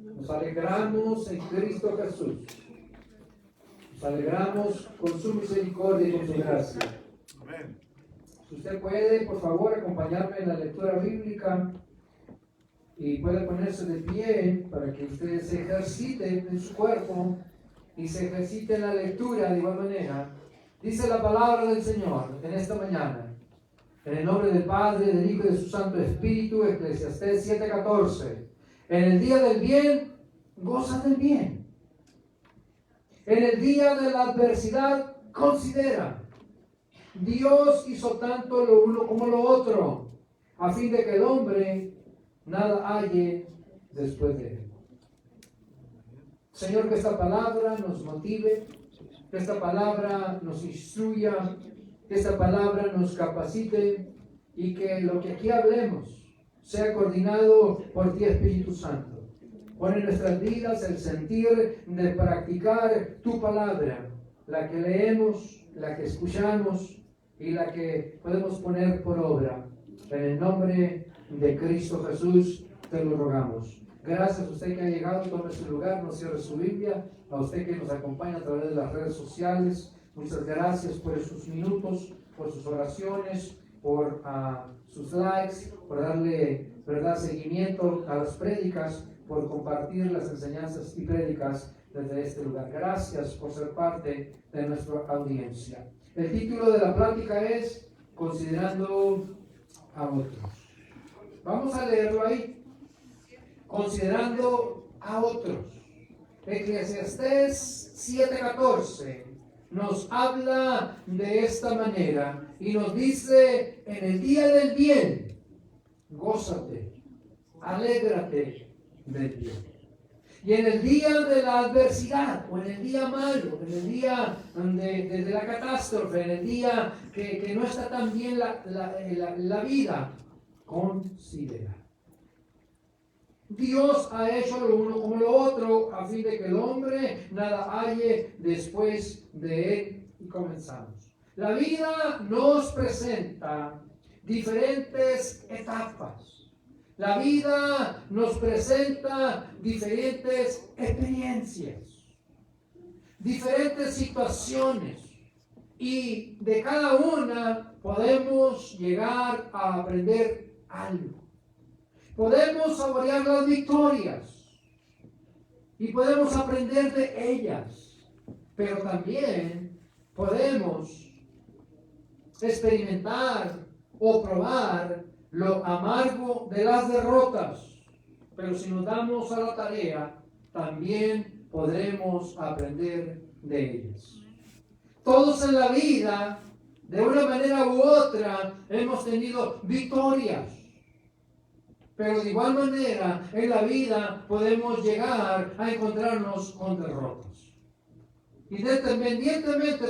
Nos alegramos en Cristo Jesús. Nos alegramos con su misericordia y con su gracia. Amén. Si usted puede, por favor, acompañarme en la lectura bíblica y puede ponerse de pie para que usted se ejercite en su cuerpo y se ejercite en la lectura de igual manera. Dice la palabra del Señor en esta mañana. En el nombre del Padre, del Hijo y de su Santo Espíritu, Eclesiastés 7:14. En el día del bien, goza del bien. En el día de la adversidad, considera. Dios hizo tanto lo uno como lo otro, a fin de que el hombre nada halle después de él. Señor, que esta palabra nos motive, que esta palabra nos instruya, que esta palabra nos capacite y que lo que aquí hablemos sea coordinado por ti, Espíritu Santo. Pon en nuestras vidas el sentir de practicar tu palabra, la que leemos, la que escuchamos y la que podemos poner por obra. En el nombre de Cristo Jesús te lo rogamos. Gracias a usted que ha llegado, tome su lugar, no cierre su Biblia. A usted que nos acompaña a través de las redes sociales, muchas gracias por sus minutos, por sus oraciones, por sus likes, por darle seguimiento a las prédicas, por compartir las enseñanzas y prédicas desde este lugar. Gracias por ser parte de nuestra audiencia. El título de la plática es Considerando a otros. Vamos a leerlo ahí. Considerando a otros. Eclesiastés 7:14 nos habla de esta manera y nos dice: en el día del bien, gózate, alégrate del bien. Y en el día de la adversidad, o en el día malo, en el día de la catástrofe, en el día que no está tan bien la vida, considera. Dios ha hecho lo uno como lo otro, a fin de que el hombre nada halle después de él. Y comenzamos. La vida nos presenta diferentes etapas. La vida nos presenta diferentes experiencias, diferentes situaciones, y de cada una podemos llegar a aprender algo. Podemos saborear las victorias y podemos aprender de ellas, pero también podemos experimentar o probar lo amargo de las derrotas. Pero si nos damos a la tarea, también podremos aprender de ellas. Todos en la vida, de una manera u otra, hemos tenido victorias. Pero de igual manera, en la vida podemos llegar a encontrarnos con derrotas. Independientemente,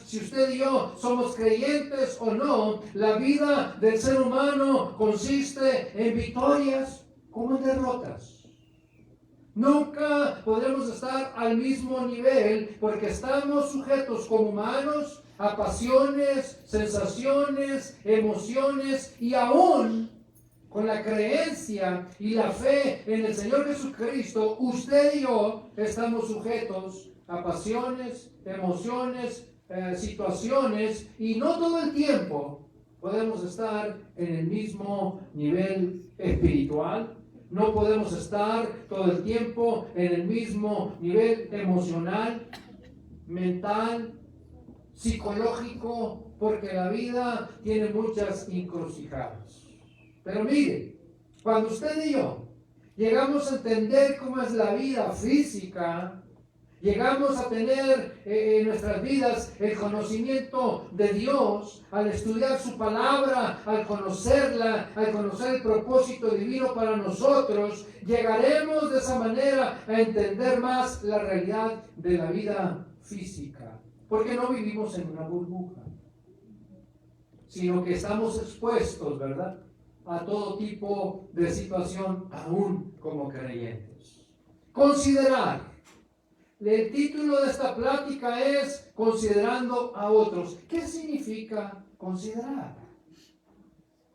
si usted y yo somos creyentes o no, la vida del ser humano consiste en victorias como en derrotas. Nunca podremos estar al mismo nivel porque estamos sujetos como humanos a pasiones, sensaciones, emociones, y aún con la creencia y la fe en el Señor Jesucristo, usted y yo estamos sujetos a pasiones, emociones, situaciones, y no todo el tiempo podemos estar en el mismo nivel espiritual. No podemos estar todo el tiempo en el mismo nivel emocional, mental, psicológico, porque la vida tiene muchas encrucijadas. Pero mire, cuando usted y yo llegamos a entender cómo es la vida física, llegamos a tener en nuestras vidas el conocimiento de Dios, al estudiar su palabra, al conocerla, al conocer el propósito divino para nosotros, llegaremos de esa manera a entender más la realidad de la vida física. Porque no vivimos en una burbuja, sino que estamos expuestos, ¿verdad?, a todo tipo de situación, aún como creyentes. Considerar. El título de esta plática es Considerando a otros. ¿Qué significa considerar?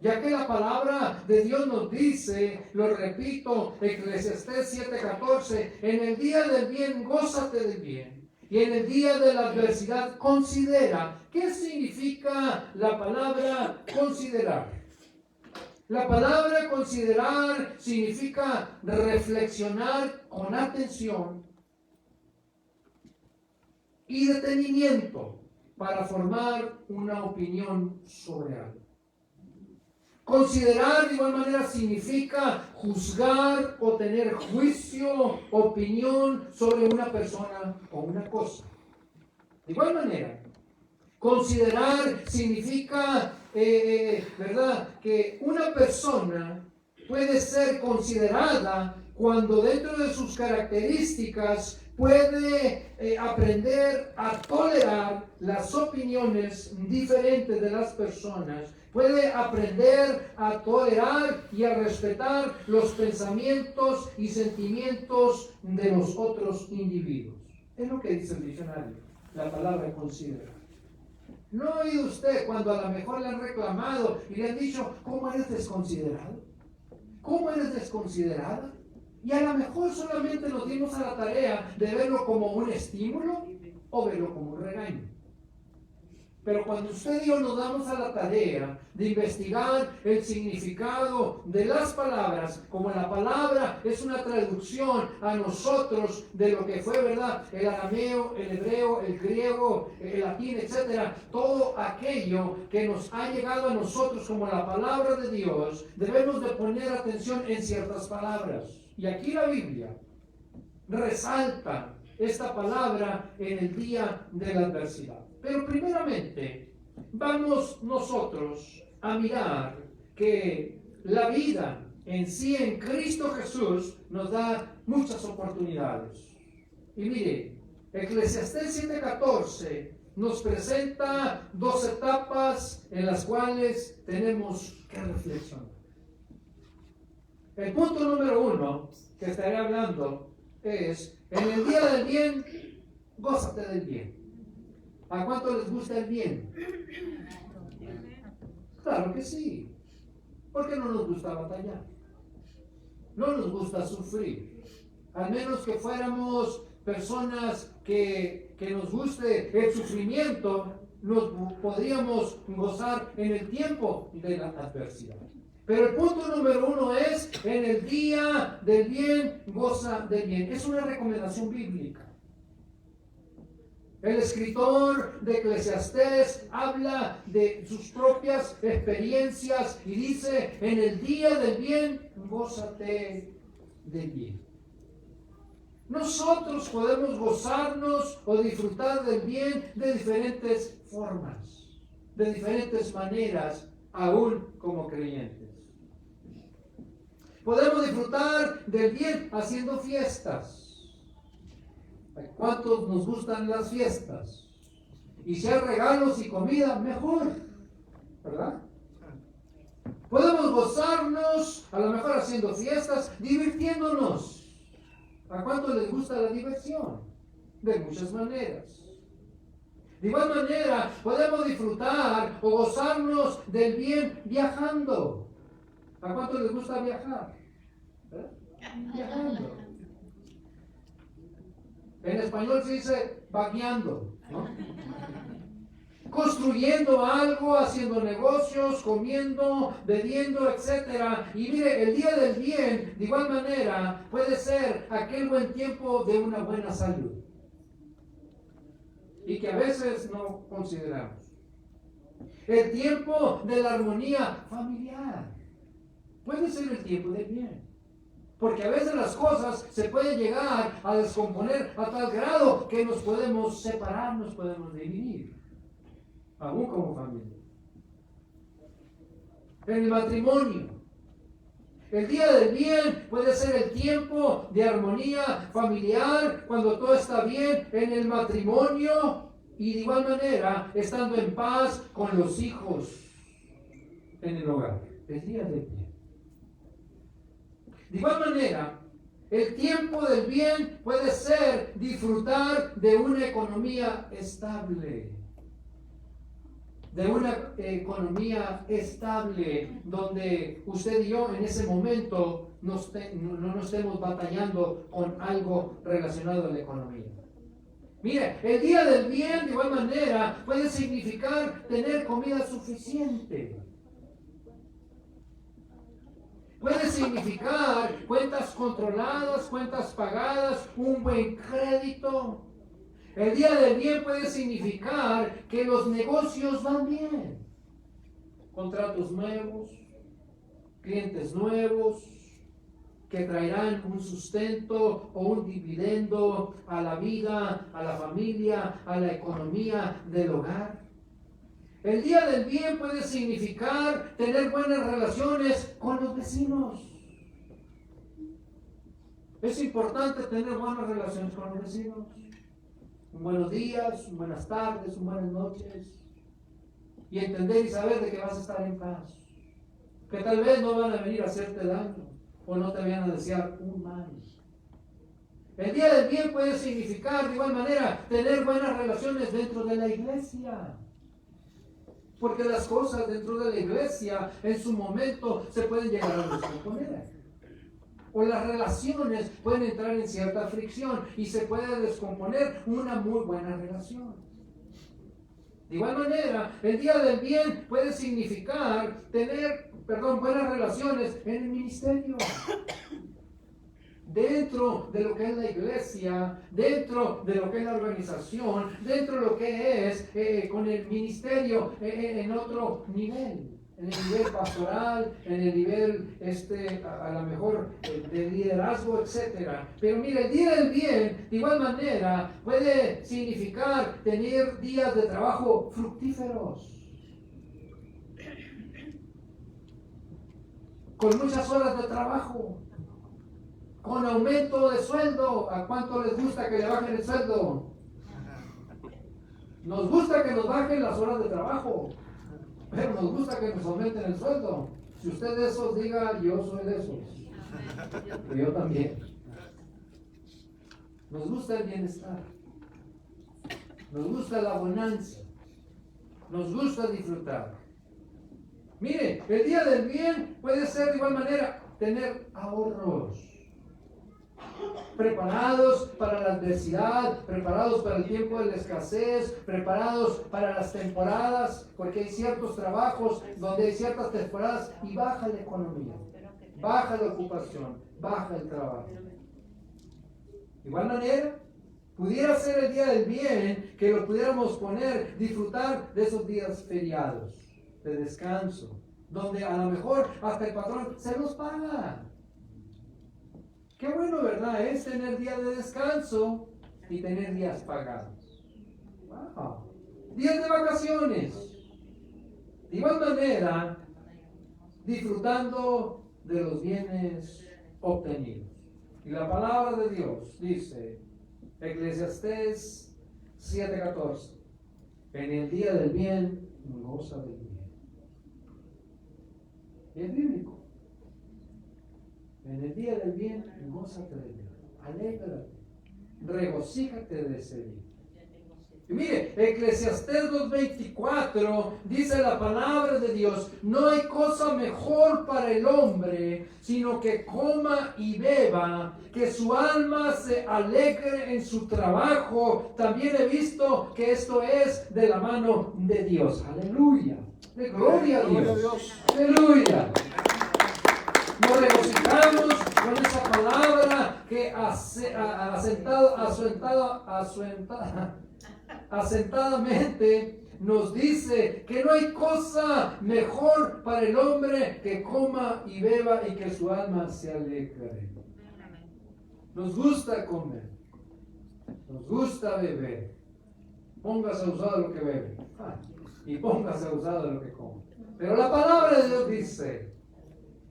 Ya que la palabra de Dios nos dice, lo repito, Eclesiastés 7:14, en el día del bien, gózate del bien. Y en el día de la adversidad, considera. ¿Qué significa la palabra considerar? La palabra considerar significa reflexionar con atención y detenimiento para formar una opinión sobre algo. Considerar de igual manera significa juzgar o tener juicio, opinión sobre una persona o una cosa. De igual manera, considerar significa, ¿verdad?, que una persona puede ser considerada cuando dentro de sus características puede aprender a tolerar las opiniones diferentes de las personas, puede aprender a tolerar y a respetar los pensamientos y sentimientos de los otros individuos. Es lo que dice el diccionario, la palabra considerar. ¿No ha oído usted cuando a lo mejor le han reclamado y le han dicho, ¿cómo eres desconsiderado? ¿Cómo eres desconsiderada? Y a lo mejor solamente nos dimos a la tarea de verlo como un estímulo o verlo como un regaño. Pero cuando usted y yo nos damos a la tarea de investigar el significado de las palabras, como la palabra es una traducción a nosotros de lo que fue, ¿verdad?, el arameo, el hebreo, el griego, el latín, etcétera, todo aquello que nos ha llegado a nosotros como la palabra de Dios, debemos de poner atención en ciertas palabras. Y aquí la Biblia resalta esta palabra en el día de la adversidad. Pero primeramente, vamos nosotros a mirar que la vida en sí en Cristo Jesús nos da muchas oportunidades. Y mire, Eclesiastés 7:14 nos presenta dos etapas en las cuales tenemos que reflexionar. El punto número 1 que estaré hablando es, en el día del bien, gózate del bien. ¿A cuánto les gusta el bien? Claro que sí. Porque no nos gusta batallar. No nos gusta sufrir. Al menos que fuéramos personas que nos guste el sufrimiento, nos podríamos gozar en el tiempo de la adversidad. Pero el punto número 1 es, en el día del bien, goza del bien. Es una recomendación bíblica. El escritor de Eclesiastés habla de sus propias experiencias y dice, en el día del bien, gózate del bien. Nosotros podemos gozarnos o disfrutar del bien de diferentes formas, de diferentes maneras, aún como creyentes. Podemos disfrutar del bien haciendo fiestas. ¿Cuántos nos gustan las fiestas? Y si hay regalos y comida, mejor, ¿verdad? Podemos gozarnos, a lo mejor haciendo fiestas, divirtiéndonos. ¿A cuántos les gusta la diversión? De muchas maneras. De igual manera, podemos disfrutar o gozarnos del bien viajando. ¿A cuántos les gusta viajar? ¿Eh? Viajando. En español se dice vagueando, ¿no? Construyendo algo, haciendo negocios, comiendo, bebiendo, etc. Y mire, el día del bien, de igual manera, puede ser aquel buen tiempo de una buena salud. Y que a veces no consideramos. El tiempo de la armonía familiar. Puede ser el tiempo del bien. Porque a veces las cosas se pueden llegar a descomponer a tal grado que nos podemos separar, nos podemos dividir, aún como familia. En el matrimonio, el día del bien puede ser el tiempo de armonía familiar, cuando todo está bien en el matrimonio y de igual manera estando en paz con los hijos en el hogar. El día del bien. De igual manera, el tiempo del bien puede ser disfrutar de una economía estable. de una economía estable, donde usted y yo en ese momento no nos estemos batallando con algo relacionado a la economía. Mire, el día del bien de igual manera puede significar tener comida suficiente. Puede significar cuentas controladas, cuentas pagadas, un buen crédito. El día del bien puede significar que los negocios van bien. Contratos nuevos, clientes nuevos, que traerán un sustento o un dividendo a la vida, a la familia, a la economía del hogar. El día del bien puede significar tener buenas relaciones con los vecinos. Es importante tener buenas relaciones con los vecinos. Buenos días, buenas tardes, buenas noches. Y entender y saber de que vas a estar en paz. Que tal vez no van a venir a hacerte daño o no te vayan a desear un mal. El día del bien puede significar de igual manera tener buenas relaciones dentro de la iglesia. Porque las cosas dentro de la iglesia en su momento se pueden llegar a descomponer. O las relaciones pueden entrar en cierta fricción y se puede descomponer una muy buena relación. De igual manera, el día del bien puede significar tener, buenas relaciones en el ministerio. Dentro de lo que es la iglesia, dentro de lo que es la organización, dentro de lo que es con el ministerio en otro nivel, en el nivel pastoral, en el nivel a lo mejor de liderazgo, etc. Pero mire, el día del bien, de igual manera, puede significar tener días de trabajo fructíferos, con muchas horas de trabajo, con aumento de sueldo. ¿A cuánto les gusta que le bajen el sueldo? Nos gusta que nos bajen las horas de trabajo, pero nos gusta que nos aumenten el sueldo. Si usted de esos, diga: yo soy de esos. Pero yo también. Nos gusta el bienestar, nos gusta la bonanza, nos gusta disfrutar. Mire, el día del bien puede ser de igual manera tener ahorros, preparados para la adversidad, preparados para el tiempo de la escasez, preparados para las temporadas, porque hay ciertos trabajos donde hay ciertas temporadas y baja la economía, baja la ocupación, baja el trabajo. De igual manera, pudiera ser el día del bien que lo pudiéramos poner, disfrutar de esos días feriados, de descanso, donde a lo mejor hasta el patrón se los paga. Qué bueno, ¿verdad? Es tener días de descanso y tener días pagados. Wow. Días de vacaciones. De igual manera, disfrutando de los bienes obtenidos. Y la palabra de Dios dice, Eclesiastés 7:14, en el día del bien, goza del bien. Y es bíblico. En el día del bien, gózate de Dios. Alégrate. Regocíjate de ese día. Y mire, Eclesiastés 2:24 dice la palabra de Dios: no hay cosa mejor para el hombre, sino que coma y beba, que su alma se alegre en su trabajo. También he visto que esto es de la mano de Dios. Aleluya. De gloria a Dios. Aleluya. Nos regocijamos con esa palabra que asentadamente nos dice que no hay cosa mejor para el hombre que coma y beba y que su alma se alegre. Nos gusta comer, nos gusta beber. Póngase a usar lo que bebe y póngase a usar lo que come. Pero la palabra de Dios dice: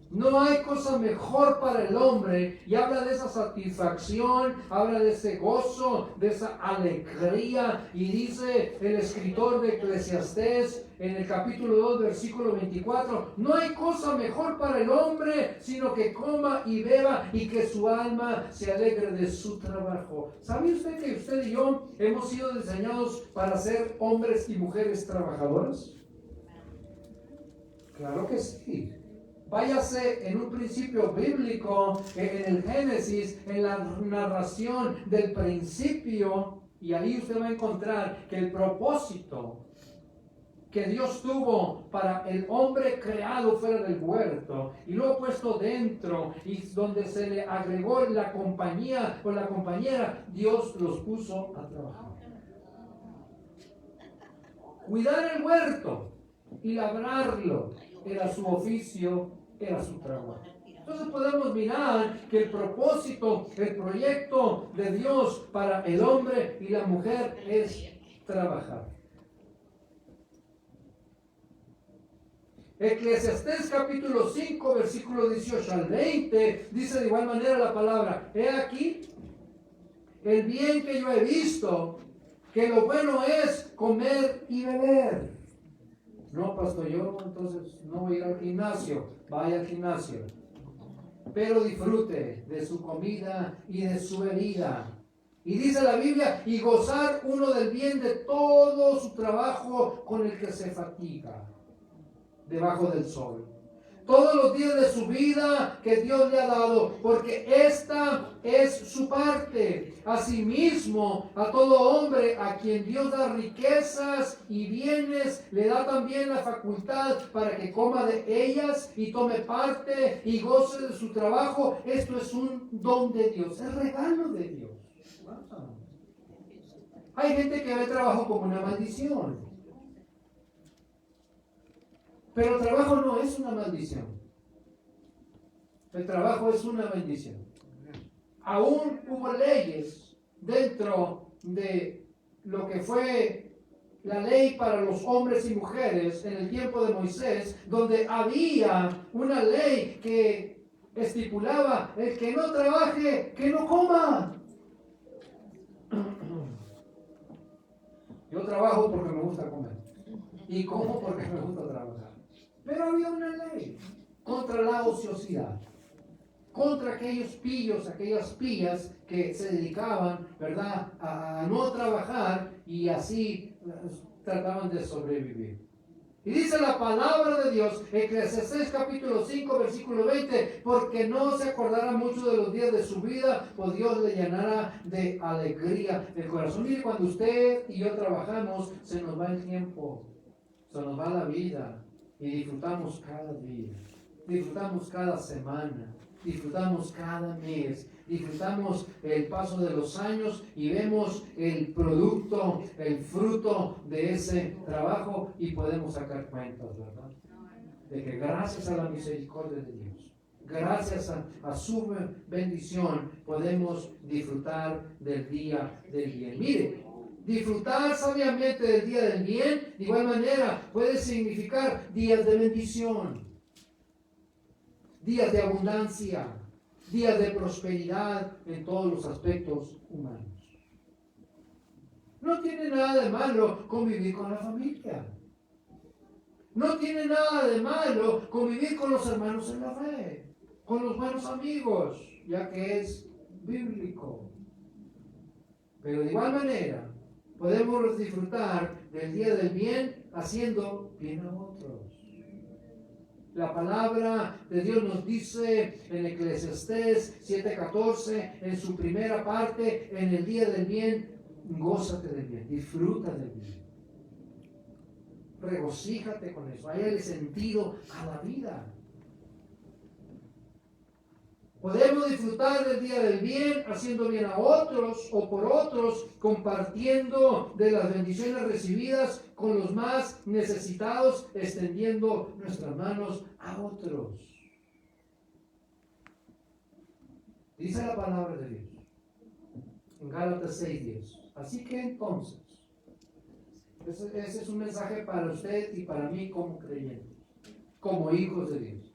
no hay cosa mejor para el hombre, y habla de esa satisfacción, habla de ese gozo, de esa alegría, y dice el escritor de Eclesiastés en el capítulo 2, versículo 24, no hay cosa mejor para el hombre, sino que coma y beba y que su alma se alegre de su trabajo. ¿Sabe usted que usted y yo hemos sido diseñados para ser hombres y mujeres trabajadores? Claro que sí. Váyase en un principio bíblico, en el Génesis, en la narración del principio, y ahí usted va a encontrar que el propósito que Dios tuvo para el hombre creado fuera del huerto y luego puesto dentro, y donde se le agregó la compañía o la compañera, Dios los puso a trabajar. Cuidar el huerto y labrarlo era su oficio, era su trabajo. Entonces podemos mirar que el propósito, el proyecto de Dios para el hombre y la mujer es trabajar. Eclesiastés capítulo 5, versículo 18 al 20, dice de igual manera la palabra: he aquí el bien que yo he visto, que lo bueno es comer y beber. No, pastor, yo entonces no voy a ir al gimnasio. Vaya al gimnasio, pero disfrute de su comida y de su bebida. Y dice la Biblia: y gozar uno del bien de todo su trabajo con el que se fatiga debajo del sol, todos los días de su vida que Dios le ha dado, porque esta es su parte. Asimismo, a todo hombre a quien Dios da riquezas y bienes, le da también la facultad para que coma de ellas y tome parte y goce de su trabajo. Esto es un don de Dios, es regalo de Dios. Wow. Hay gente que ve el trabajo como una maldición. Pero el trabajo no es una maldición. El trabajo es una bendición. Aún hubo leyes dentro de lo que fue la ley para los hombres y mujeres en el tiempo de Moisés, donde había una ley que estipulaba: el que no trabaje, que no coma. Yo trabajo porque me gusta comer y como porque me gusta trabajar. Pero había una ley contra la ociosidad, contra aquellos pillos, aquellas pillas que se dedicaban, ¿verdad?, a no trabajar y así trataban de sobrevivir. Y dice la palabra de Dios, Eclesiastés capítulo 5, versículo 20, porque no se acordará mucho de los días de su vida, pues Dios le llenará de alegría el corazón. Mire, cuando usted y yo trabajamos, se nos va el tiempo, se nos va la vida. Y disfrutamos cada día, disfrutamos cada semana, disfrutamos cada mes, disfrutamos el paso de los años y vemos el producto, el fruto de ese trabajo y podemos sacar cuentas, ¿verdad? De que gracias a la misericordia de Dios, gracias a su bendición, podemos disfrutar del día del bien. Mire, disfrutar sabiamente del día del bien, de igual manera, puede significar días de bendición, días de abundancia, días de prosperidad en todos los aspectos humanos. No tiene nada de malo convivir con la familia. No tiene nada de malo convivir con los hermanos en la fe, con los buenos amigos, ya que es bíblico. Pero de igual manera, podemos disfrutar del día del bien haciendo bien a otros. La palabra de Dios nos dice en Eclesiastés 7:14, en su primera parte: en el día del bien, gózate del bien, disfruta del bien. Regocíjate con eso, hállale sentido a la vida. Podemos disfrutar del día del bien haciendo bien a otros o por otros, compartiendo de las bendiciones recibidas con los más necesitados, extendiendo nuestras manos a otros. Dice la palabra de Dios en Gálatas 6:10. Así que entonces, ese es un mensaje para usted y para mí como creyentes, como hijos de Dios.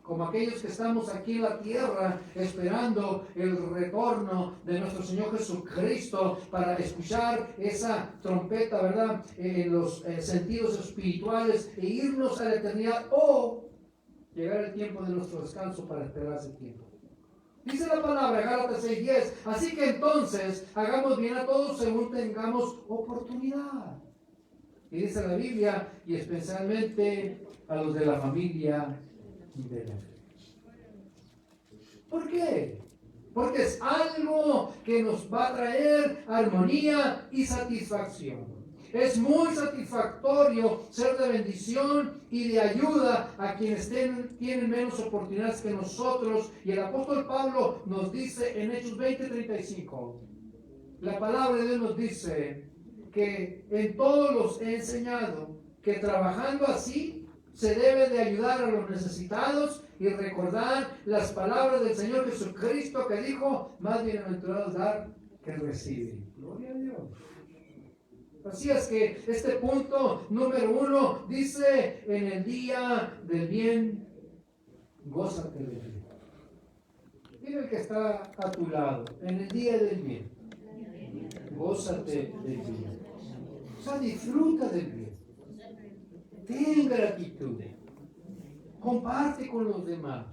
Como aquellos que estamos aquí en la tierra esperando el retorno de nuestro Señor Jesucristo para escuchar esa trompeta, ¿verdad?, en los sentidos espirituales e irnos a la eternidad, o llegar el tiempo de nuestro descanso para esperar ese tiempo. Dice la palabra, Gálatas 6:10, así que entonces hagamos bien a todos según tengamos oportunidad. Y dice la Biblia, y especialmente a los de la familia de la fe. ¿Por qué? Porque es algo que nos va a traer armonía y satisfacción. Es muy satisfactorio ser de bendición y de ayuda a quienes tienen menos oportunidades que nosotros. Y el apóstol Pablo nos dice en Hechos 20:35, la palabra de Dios nos dice que en todos los he enseñado que trabajando así se debe de ayudar a los necesitados y recordar las palabras del Señor Jesucristo que dijo, más bienaventurados dar que recibir. Gloria a Dios. Así es que este punto número 1 dice, en el día del bien, gózate del bien. Dile el que está a tu lado, en el día del bien, gózate del bien. O sea, disfruta del bien. Ten gratitud. Comparte con los demás.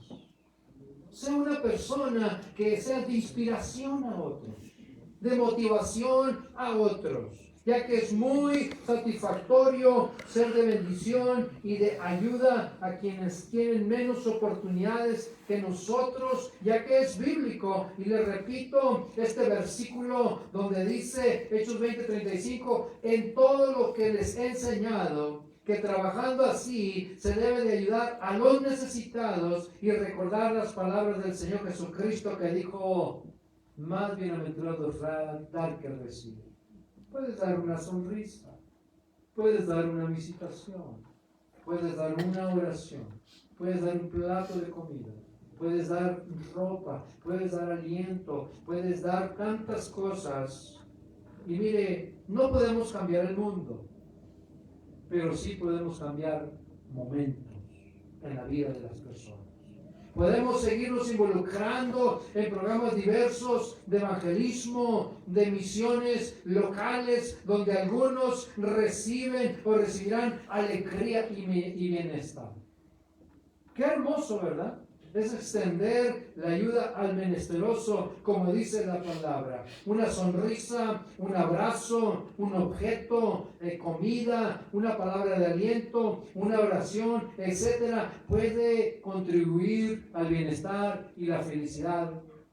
Sea una persona que sea de inspiración a otros, de motivación a otros, ya que es muy satisfactorio ser de bendición y de ayuda a quienes tienen menos oportunidades que nosotros, ya que es bíblico. Y le repito este versículo donde dice, Hechos 20:35, en todo lo que les he enseñado, que trabajando así se debe de ayudar a los necesitados y recordar las palabras del Señor Jesucristo que dijo, más bienaventurado es dar que recibir. Puedes dar una sonrisa, puedes dar una visitación, puedes dar una oración, puedes dar un plato de comida, puedes dar ropa, puedes dar aliento, puedes dar tantas cosas. Y mire, no podemos cambiar el mundo, pero sí podemos cambiar momentos en la vida de las personas. Podemos seguirnos involucrando en programas diversos de evangelismo, de misiones locales, donde algunos reciben o recibirán alegría y bienestar. Qué hermoso, ¿verdad? Es extender la ayuda al menesteroso, como dice la palabra. Una sonrisa, un abrazo, un objeto, comida, una palabra de aliento, una oración, etcétera, puede contribuir al bienestar y la felicidad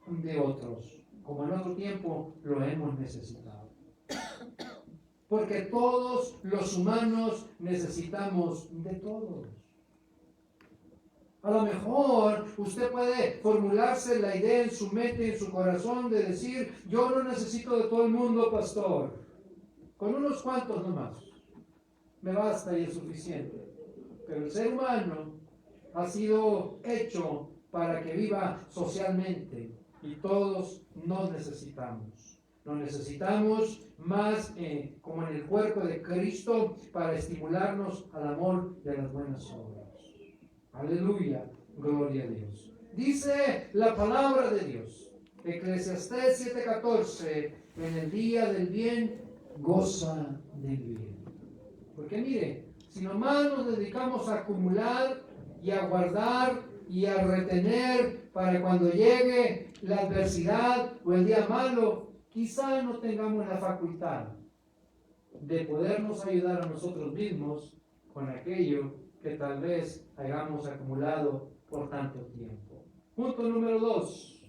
de otros, como en otro tiempo lo hemos necesitado. Porque todos los humanos necesitamos de todos. A lo mejor usted puede formularse la idea en su mente y en su corazón de decir, yo no necesito de todo el mundo, pastor. Con unos cuantos nomás. Me basta y es suficiente. Pero el ser humano ha sido hecho para que viva socialmente y todos nos necesitamos. Nos necesitamos más como en el cuerpo de Cristo para estimularnos al amor y a las buenas obras. Aleluya, gloria a Dios. Dice la palabra de Dios, Eclesiastés 7:14, en el día del bien, goza del bien. Porque mire, si nomás nos dedicamos a acumular y a guardar y a retener para cuando llegue la adversidad o el día malo, quizá no tengamos la facultad de podernos ayudar a nosotros mismos con aquello que tal vez hayamos acumulado por tanto tiempo. Punto número 2.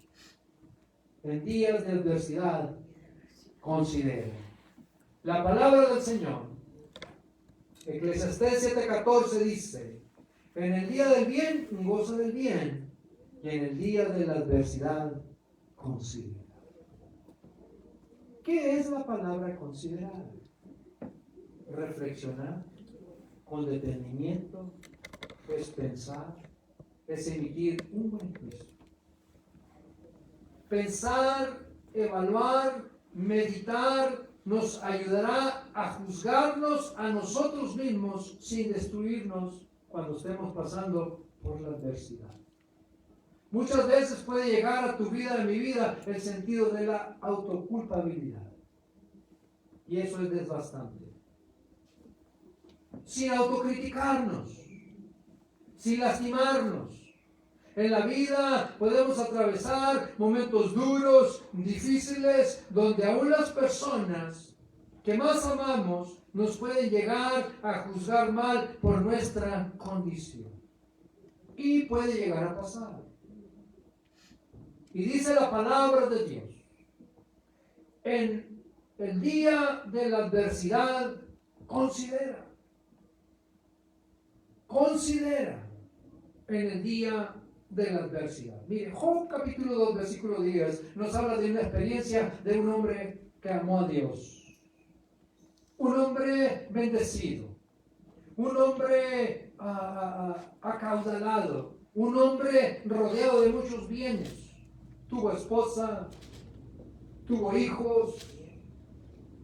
En días de adversidad, considera. La palabra del Señor, Eclesiastés 7:14 dice, en el día del bien, goza del bien, y en el día de la adversidad, considera. ¿Qué es la palabra considerar? Reflexionar con detenimiento, es pensar, es emitir un buen juicio. Pensar, evaluar, meditar, nos ayudará a juzgarnos a nosotros mismos sin destruirnos cuando estemos pasando por la adversidad. Muchas veces puede llegar a tu vida, a mi vida, el sentido de la autoculpabilidad. Y eso es desgastante. Sin autocriticarnos, sin lastimarnos. En la vida podemos atravesar momentos duros, difíciles, donde aún las personas que más amamos nos pueden llegar a juzgar mal por nuestra condición. Y puede llegar a pasar. Y dice la palabra de Dios, en el día de la adversidad, considera en el día de la adversidad. Mire, Job capítulo 2, versículo 10, nos habla de una experiencia de un hombre que amó a Dios. Un hombre bendecido. Un hombre acaudalado. Un hombre rodeado de muchos bienes. Tuvo esposa, tuvo hijos,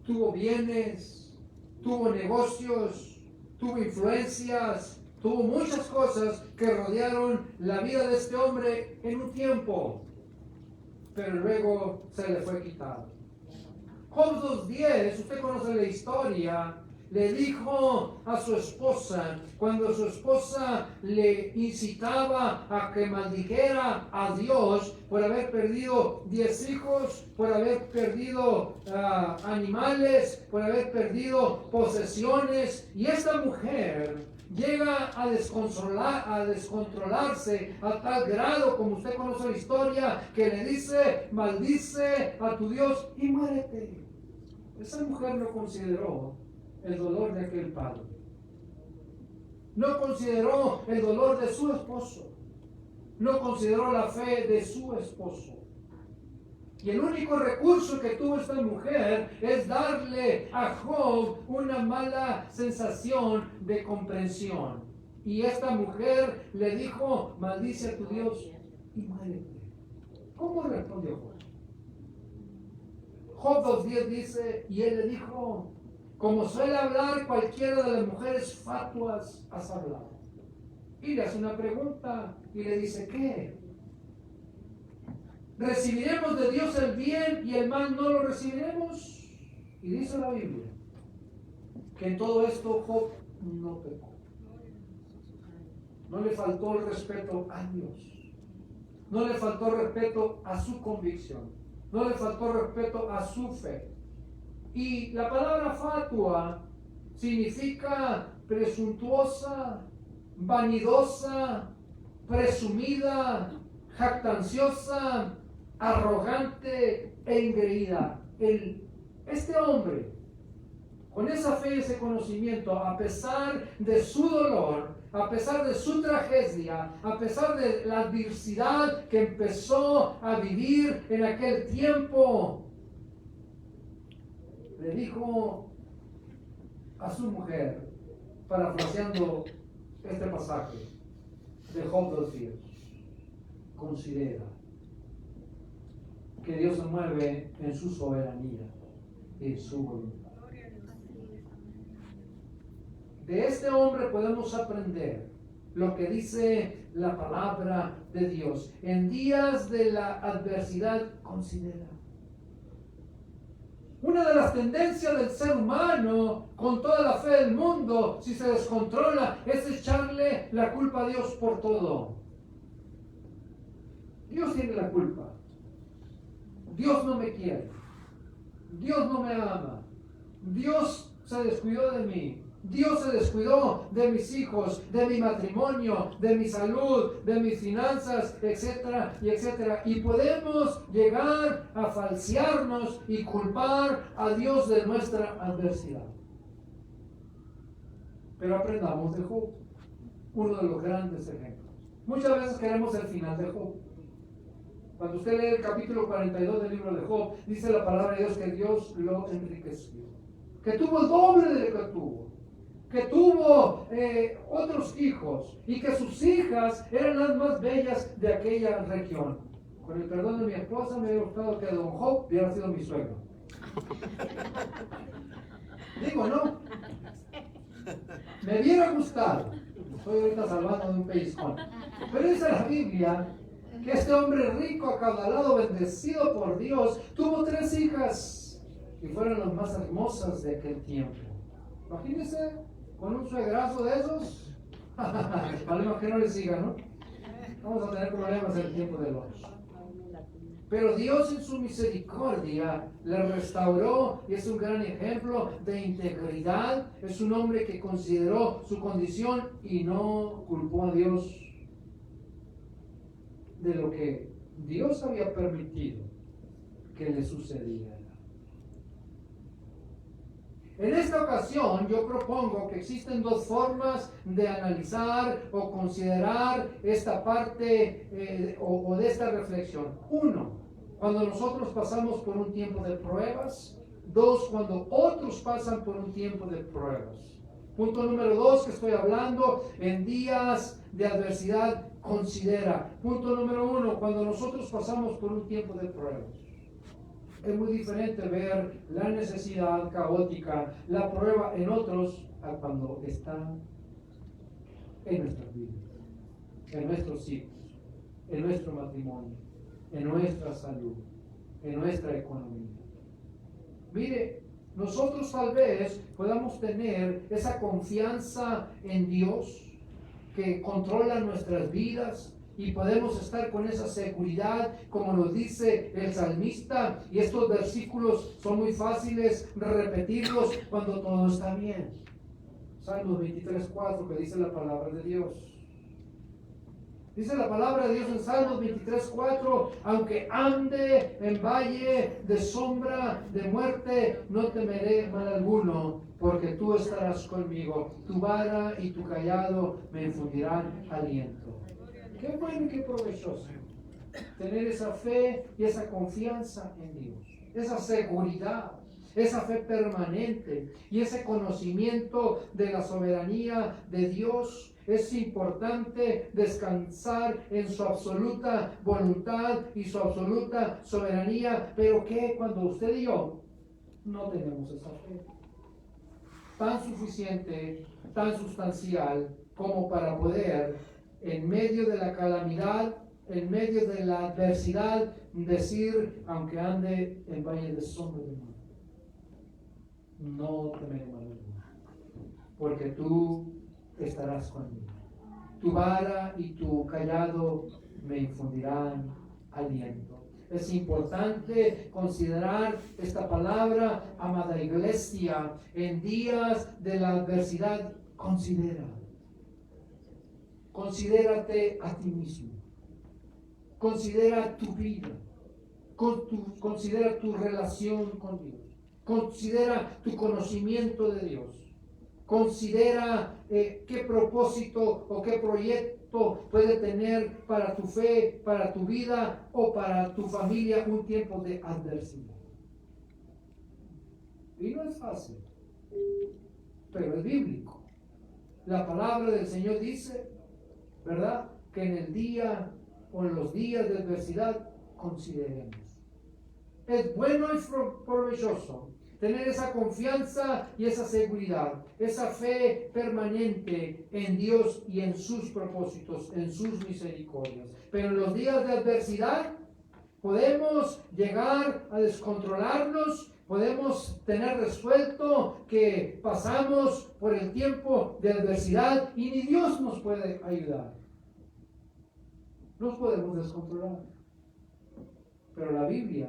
tuvo bienes, tuvo negocios, tuvo influencias, tuvo muchas cosas que rodearon la vida de este hombre en un tiempo, pero luego se le fue quitado. Job 2:10, usted conoce la historia, le dijo a su esposa, cuando su esposa le incitaba a que maldijera a Dios por haber perdido 10 hijos, por haber perdido animales, por haber perdido posesiones, y esta mujer llega a descontrolarse a tal grado, como usted conoce la historia, que le dice, maldice a tu Dios y muérete. Esa mujer no consideró el dolor de aquel padre. No consideró el dolor de su esposo. No consideró la fe de su esposo. Y el único recurso que tuvo esta mujer es darle a Job una mala sensación de comprensión. Y esta mujer le dijo, maldice a tu Dios y muérete. ¿Cómo respondió Job? Job 2:10 dice, y él le dijo, como suele hablar cualquiera de las mujeres fatuas, has hablado. Y le hace una pregunta y le dice, ¿qué? ¿Recibiremos de Dios el bien y el mal no lo recibiremos? Y dice la Biblia que en todo esto Job no pecó. No le faltó el respeto a Dios. No le faltó respeto a su convicción. No le faltó respeto a su fe. Y la palabra fatua significa presuntuosa, vanidosa, presumida, jactanciosa, arrogante e engreída. Este hombre, con esa fe y ese conocimiento, a pesar de su dolor, a pesar de su tragedia, a pesar de la adversidad que empezó a vivir en aquel tiempo, le dijo a su mujer, parafraseando este pasaje de Job 2:10, considera que Dios se mueve en su soberanía y en su voluntad. De este hombre podemos aprender lo que dice la palabra de Dios. En días de la adversidad, considera. Una de las tendencias del ser humano, con toda la fe del mundo, si se descontrola, es echarle la culpa a Dios por todo. Dios tiene la culpa. Dios no me quiere. Dios no me ama. Dios se descuidó de mí. Dios se descuidó de mis hijos, de mi matrimonio, de mi salud, de mis finanzas, etcétera, y etcétera. Y podemos llegar a falsearnos y culpar a Dios de nuestra adversidad. Pero aprendamos de Job, uno de los grandes ejemplos. Muchas veces queremos el final de Job. Cuando usted lee el capítulo 42 del libro de Job, dice la palabra de Dios que Dios lo enriqueció, que tuvo el doble de lo que tuvo, que tuvo otros hijos y que sus hijas eran las más bellas de aquella región. Con el perdón de mi esposa, me hubiera gustado que don Job hubiera sido mi suegro. Digo, ¿no? Me hubiera gustado. Estoy ahorita salvando de un pellizcón. Pero dice la Biblia que este hombre rico, acaudalado, bendecido por Dios, tuvo 3 hijas y fueron las más hermosas de aquel tiempo. Imagínense, con un suegrazo de esos, problemas que no le sigan, ¿no? Vamos a tener problemas en el tiempo de los. Pero Dios en su misericordia le restauró y es un gran ejemplo de integridad. Es un hombre que consideró su condición y no culpó a Dios de lo que Dios había permitido que le sucediera. En esta ocasión yo propongo que existen dos formas de analizar o considerar esta parte o de esta reflexión. Uno, cuando nosotros pasamos por un tiempo de pruebas. Dos, cuando otros pasan por un tiempo de pruebas. Punto número 2 que estoy hablando, en días de adversidad, considera. Punto número 1, cuando nosotros pasamos por un tiempo de pruebas. Es muy diferente ver la necesidad caótica, la prueba en otros, a cuando está en nuestras vidas, en nuestros hijos, en nuestro matrimonio, en nuestra salud, en nuestra economía. Mire, nosotros tal vez podamos tener esa confianza en Dios que controla nuestras vidas, y podemos estar con esa seguridad, como nos dice el salmista, y estos versículos son muy fáciles de repetirlos cuando todo está bien. Salmos 23:4, que dice la palabra de Dios. Dice la palabra de Dios en Salmos 23:4, aunque ande en valle de sombra de muerte, no temeré mal alguno, porque tú estarás conmigo, tu vara y tu cayado me infundirán aliento. Qué bueno y qué provechoso tener esa fe y esa confianza en Dios, esa seguridad, esa fe permanente y ese conocimiento de la soberanía de Dios. Es importante descansar en su absoluta voluntad y su absoluta soberanía, pero ¿qué cuando usted y yo no tenemos esa fe tan suficiente, tan sustancial como para poder en medio de la calamidad, en medio de la adversidad, decir, aunque ande en valle de sombra de muerte, no temeré mal alguno, porque tú estarás conmigo. Tu vara y tu cayado me infundirán aliento. Es importante considerar esta palabra, amada iglesia, en días de la adversidad. Considérate a ti mismo. Considera tu vida. Considera tu relación con Dios. Considera tu conocimiento de Dios. Considera qué propósito o qué proyecto puede tener para tu fe, para tu vida o para tu familia un tiempo de adversidad. Y no es fácil, pero es bíblico. La palabra del Señor dice, ¿verdad?, que en el día o en los días de adversidad consideremos. Es bueno y provechoso tener esa confianza y esa seguridad, esa fe permanente en Dios y en sus propósitos, en sus misericordias. Pero en los días de adversidad podemos llegar a descontrolarnos, podemos tener resuelto que pasamos por el tiempo de adversidad y ni Dios nos puede ayudar. Nos podemos descontrolar. Pero la Biblia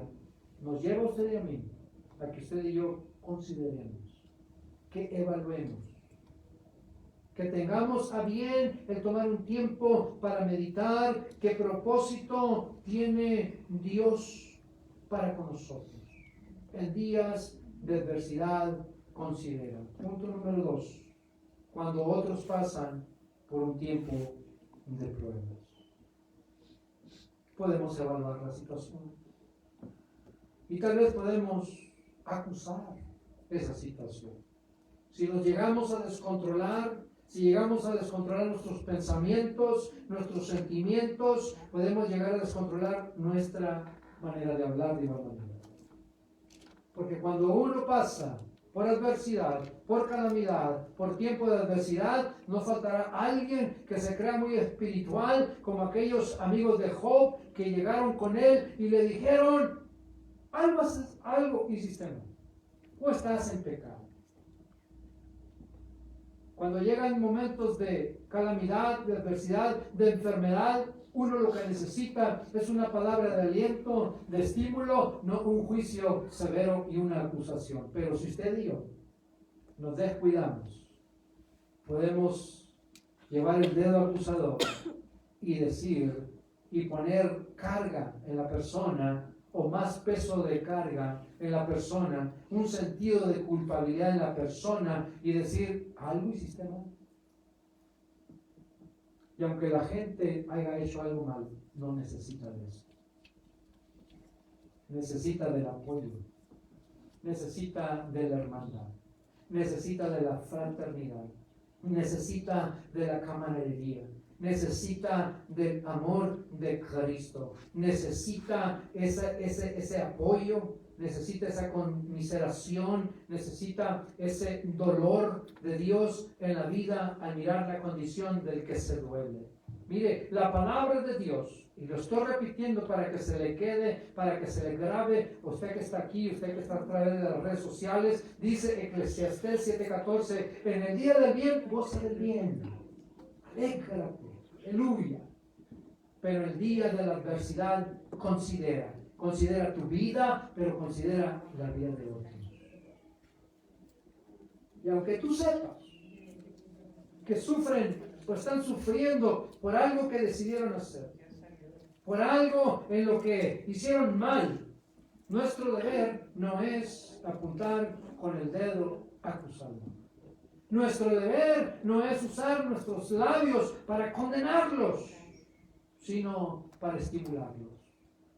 nos lleva a usted y a mí a que usted y yo consideremos, que evaluemos, que tengamos a bien el tomar un tiempo para meditar qué propósito tiene Dios para con nosotros. En días de adversidad, considera. Punto número 2. Cuando otros pasan por un tiempo de pruebas. Podemos evaluar la situación. Y tal vez podemos acusar esa situación. Si nos llegamos a descontrolar, si llegamos a descontrolar nuestros pensamientos, nuestros sentimientos, podemos llegar a descontrolar nuestra manera de hablar de igual manera. Porque cuando uno pasa por adversidad, por calamidad, por tiempo de adversidad, no faltará alguien que se crea muy espiritual, como aquellos amigos de Job que llegaron con él y le dijeron, algo hiciste mal, o estás en pecado. Cuando llegan momentos de calamidad, de adversidad, de enfermedad, uno lo que necesita es una palabra de aliento, de estímulo, no un juicio severo y una acusación. Pero si usted y yo nos descuidamos, podemos llevar el dedo acusador y decir y poner carga en la persona, o más peso de carga en la persona, un sentido de culpabilidad en la persona y decir, algo hiciste mal. Y aunque la gente haya hecho algo mal, no necesita de eso. Necesita del apoyo, necesita de la hermandad, necesita de la fraternidad, necesita de la camaradería, necesita del amor de Cristo, necesita ese apoyo, necesita esa conmiseración, necesita ese dolor de Dios en la vida al mirar la condición del que se duele. Mire, la palabra de Dios, y lo estoy repitiendo para que se le quede, para que se le grabe, usted que está aquí, usted que está a través de las redes sociales, dice Eclesiastés 7:14, en el día del bien, goza del bien, alégrate, aleluya. Pero el día de la adversidad, considera tu vida, pero considera la vida de otros. Y aunque tú sepas que sufren o están sufriendo por algo que decidieron hacer, por algo en lo que hicieron mal, nuestro deber no es apuntar con el dedo acusando. Nuestro deber no es usar nuestros labios para condenarlos, sino para estimularlos,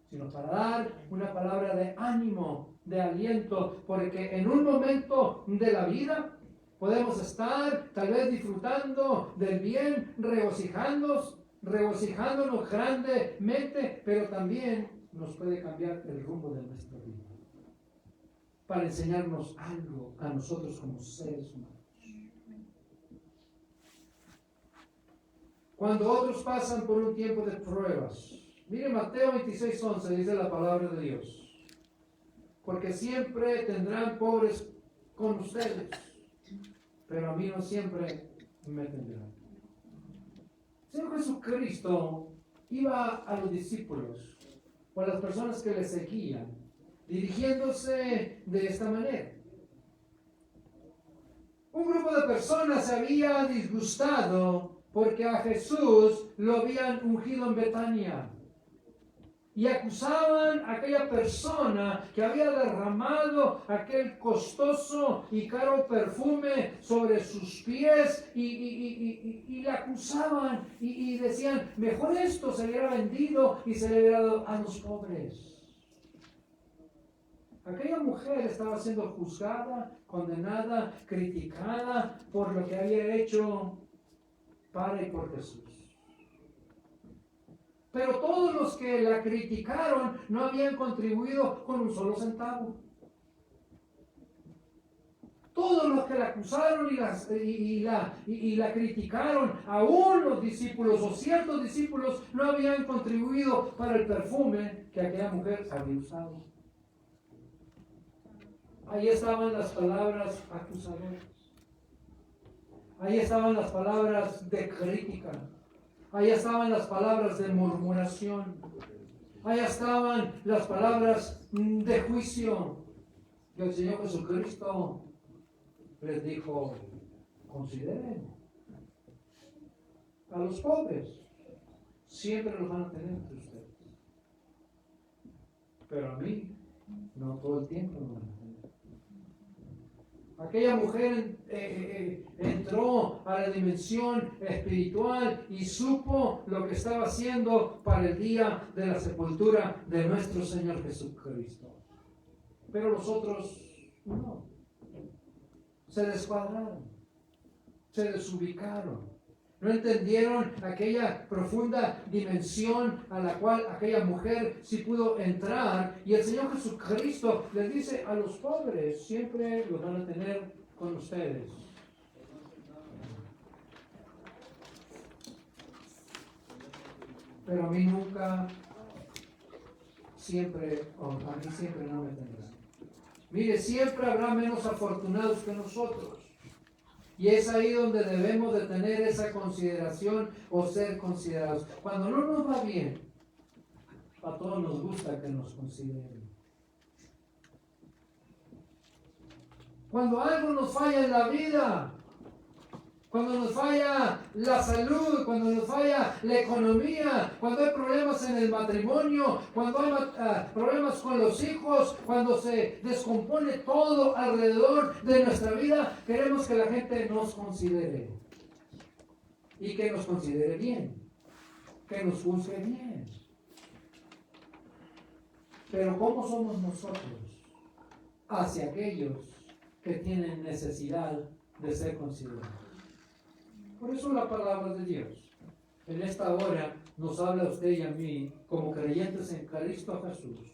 sino para dar una palabra de ánimo, de aliento, porque en un momento de la vida podemos estar tal vez disfrutando del bien, regocijándonos grandemente, pero también nos puede cambiar el rumbo de nuestra vida para enseñarnos algo a nosotros como seres humanos. Cuando otros pasan por un tiempo de pruebas, mire Mateo 26:11, dice la palabra de Dios, porque siempre tendrán pobres con ustedes, pero a mí no siempre me tendrán. Señor Jesucristo iba a los discípulos o a las personas que le seguían, dirigiéndose de esta manera. Un grupo de personas se había disgustado porque a Jesús lo habían ungido en Betania. Y acusaban a aquella persona que había derramado aquel costoso y caro perfume sobre sus pies y le acusaban y decían, mejor esto se hubiera vendido y se le hubiera dado a los pobres. Aquella mujer estaba siendo juzgada, condenada, criticada por lo que había hecho para y por Jesús. Pero todos los que la criticaron no habían contribuido con un solo centavo. Todos los que la acusaron y la criticaron, aún los discípulos o ciertos discípulos, no habían contribuido para el perfume que aquella mujer había usado. Ahí estaban las palabras acusadoras. Ahí estaban las palabras de crítica. Ahí estaban las palabras de murmuración. Ahí estaban las palabras de juicio. Y el Señor Jesucristo les dijo, consideren a los pobres. Siempre los van a tener entre ustedes. Pero a mí, no todo el tiempo lo van a tener. Aquella mujer entró a la dimensión espiritual y supo lo que estaba haciendo para el día de la sepultura de nuestro Señor Jesucristo. Pero los otros no. Se descuadraron, se desubicaron. No entendieron aquella profunda dimensión a la cual aquella mujer sí pudo entrar. Y el Señor Jesucristo les dice a los pobres, siempre los van a tener con ustedes. Pero a mí nunca, siempre, a mí siempre no me tendrán. Mire, siempre habrá menos afortunados que nosotros. Y es ahí donde debemos de tener esa consideración o ser considerados. Cuando no nos va bien, a todos nos gusta que nos consideren. Cuando algo nos falla en la vida, cuando nos falla la salud, cuando nos falla la economía, cuando hay problemas en el matrimonio, cuando hay problemas con los hijos, cuando se descompone todo alrededor de nuestra vida, queremos que la gente nos considere. Y que nos considere bien, que nos juzgue bien. Pero ¿cómo somos nosotros hacia aquellos que tienen necesidad de ser considerados? Por eso la palabra de Dios en esta hora nos habla a usted y a mí como creyentes en Cristo Jesús,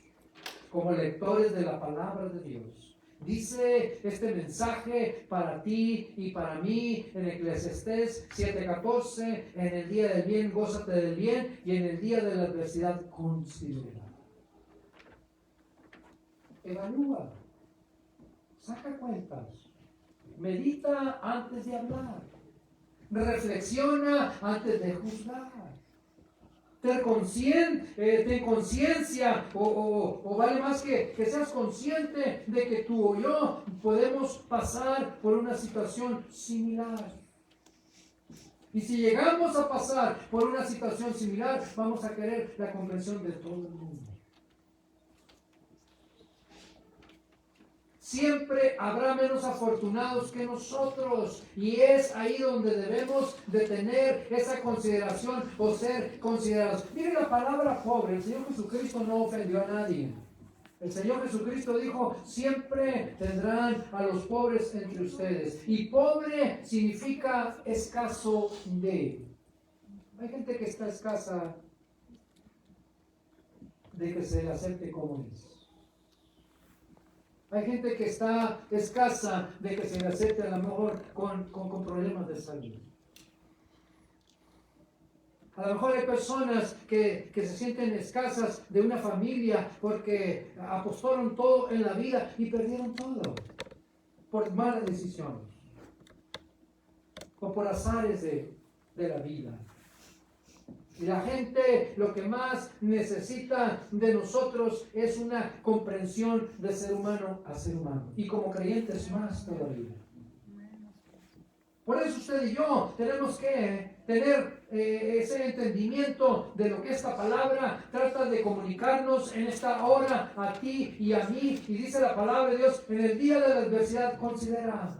como lectores de la palabra de Dios. Dice este mensaje para ti y para mí en Eclesiastés 7:14, en el día del bien gózate del bien y en el día de la adversidad considera. Evalúa, saca cuentas, medita antes de hablar. Reflexiona antes de juzgar. Ten conciencia, o vale más que seas consciente de que tú o yo podemos pasar por una situación similar. Y si llegamos a pasar por una situación similar, vamos a querer la comprensión de todo el mundo. Siempre habrá menos afortunados que nosotros, y es ahí donde debemos de tener esa consideración o ser considerados. Mire la palabra pobre. El Señor Jesucristo no ofendió a nadie. El Señor Jesucristo dijo: siempre tendrán a los pobres entre ustedes. Y pobre significa escaso de. Hay gente que está escasa de que se le acepte como es. Hay gente que está escasa de que se le acepte a lo mejor con problemas de salud. A lo mejor hay personas que se sienten escasas de una familia porque apostaron todo en la vida y perdieron todo por malas decisiones o por azares de la vida. Y la gente lo que más necesita de nosotros es una comprensión de ser humano a ser humano. Y como creyentes más todavía. Por eso usted y yo tenemos que tener ese entendimiento de lo que esta palabra trata de comunicarnos en esta hora a ti y a mí. Y dice la palabra de Dios: en el día de la adversidad considera.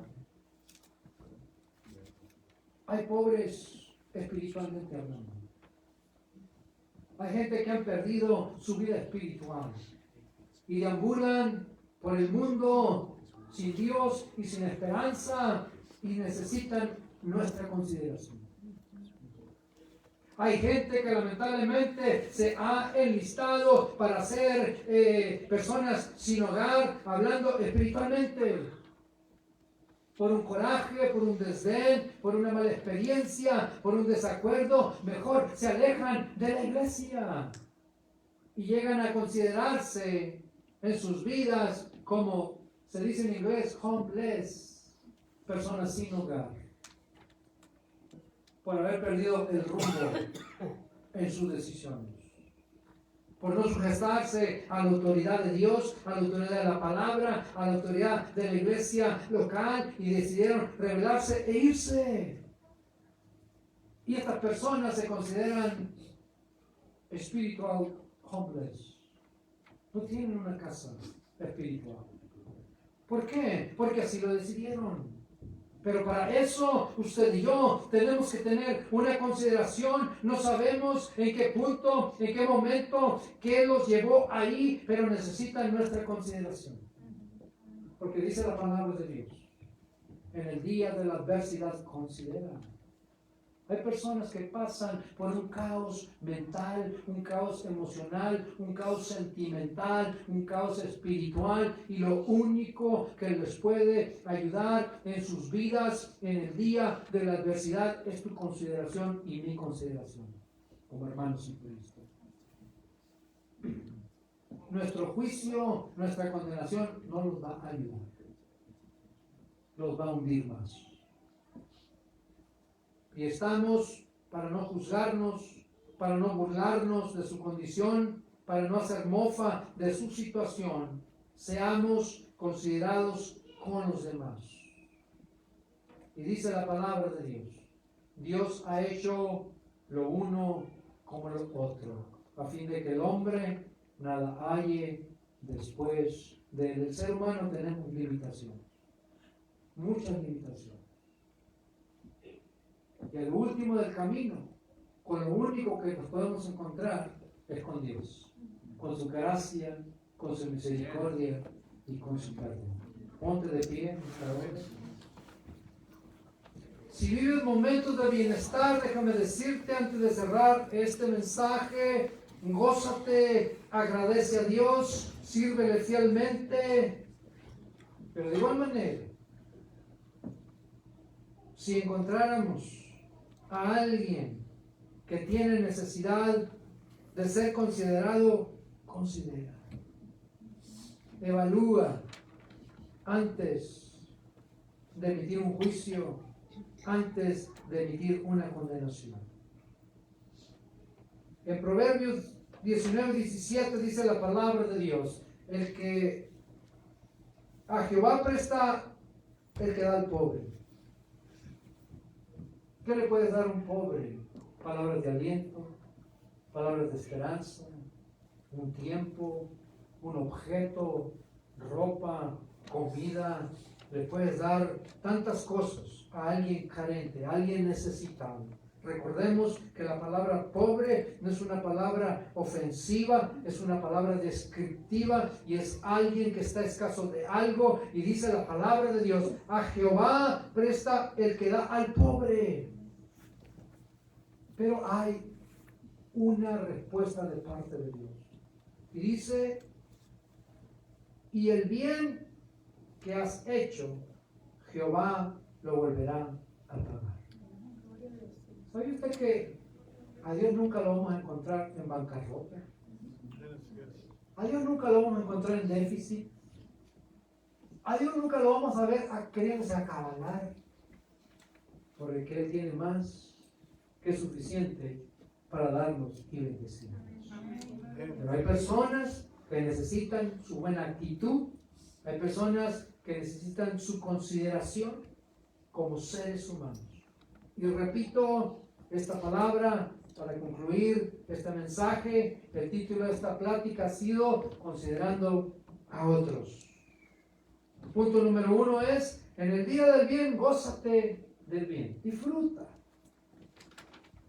Hay pobres espiritualmente hablando. Hay gente que han perdido su vida espiritual y deambulan por el mundo sin Dios y sin esperanza y necesitan nuestra consideración. Hay gente que lamentablemente se ha enlistado para ser personas sin hogar, hablando espiritualmente. Por un coraje, por un desdén, por una mala experiencia, por un desacuerdo, mejor se alejan de la iglesia y llegan a considerarse en sus vidas como se dice en inglés, homeless, personas sin hogar, por haber perdido el rumbo en sus decisiones. Por no sujetarse a la autoridad de Dios, a la autoridad de la palabra, a la autoridad de la iglesia local, y decidieron rebelarse e irse. Y estas personas se consideran spiritual homeless. No tienen una casa espiritual. ¿Por qué? Porque así lo decidieron. Pero para eso usted y yo tenemos que tener una consideración. No sabemos en qué punto, en qué momento, qué los llevó ahí, pero necesitan nuestra consideración. Porque dice la palabra de Dios: en el día de la adversidad considera. Hay personas que pasan por un caos mental, un caos emocional, un caos sentimental, un caos espiritual, y lo único que les puede ayudar en sus vidas en el día de la adversidad es tu consideración y mi consideración como hermanos en Cristo. Nuestro juicio, nuestra condenación no los va a ayudar, los va a hundir más. Y estamos para no juzgarnos, para no burlarnos de su condición, para no hacer mofa de su situación. Seamos considerados con los demás. Y dice la palabra de Dios: Dios ha hecho lo uno como lo otro, a fin de que el hombre nada halle después de él. El ser humano tenemos limitaciones, muchas limitaciones. Y el último del camino, con lo único que nos podemos encontrar, es con Dios, con su gracia, con su misericordia y con su perdón. Ponte de pie, esta vez. Si vives momentos de bienestar, déjame decirte antes de cerrar este mensaje: gózate, agradece a Dios, sírvele fielmente. Pero de igual manera, si encontráramos a alguien que tiene necesidad de ser considerado, considera, evalúa antes de emitir un juicio, antes de emitir una condenación. En Proverbios 19:17 dice la palabra de Dios: el que a Jehová presta, el que da al pobre. ¿Qué le puedes dar a un pobre? Palabras de aliento, palabras de esperanza, un tiempo, un objeto, ropa, comida. Le puedes dar tantas cosas a alguien carente, a alguien necesitado. Recordemos que la palabra pobre no es una palabra ofensiva, es una palabra descriptiva, y es alguien que está escaso de algo. Y dice la palabra de Dios: a Jehová presta el que da al pobre. Pero hay una respuesta de parte de Dios. Y dice: y el bien que has hecho, Jehová lo volverá a pagar. ¿Sabe usted que a Dios nunca lo vamos a encontrar en bancarrota? A Dios nunca lo vamos a encontrar en déficit. A Dios nunca lo vamos a ver queriéndose acabalar, porque Él tiene más que suficiente para darnos y bendecirnos. Pero hay personas que necesitan su buena actitud, hay personas que necesitan su consideración como seres humanos. Y repito esta palabra para concluir este mensaje. El título de esta plática ha sido considerando a otros. Punto número 1 es: en el día del bien, gózate del bien, disfruta.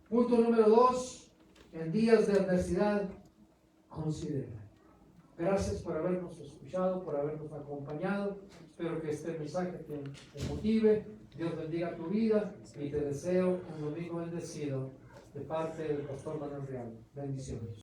Punto número 2, en días de adversidad, considera. Gracias por habernos escuchado, por habernos acompañado. Espero que este mensaje te motive. Dios bendiga tu vida y te deseo un domingo bendecido de parte del pastor Manuel Real. Bendiciones.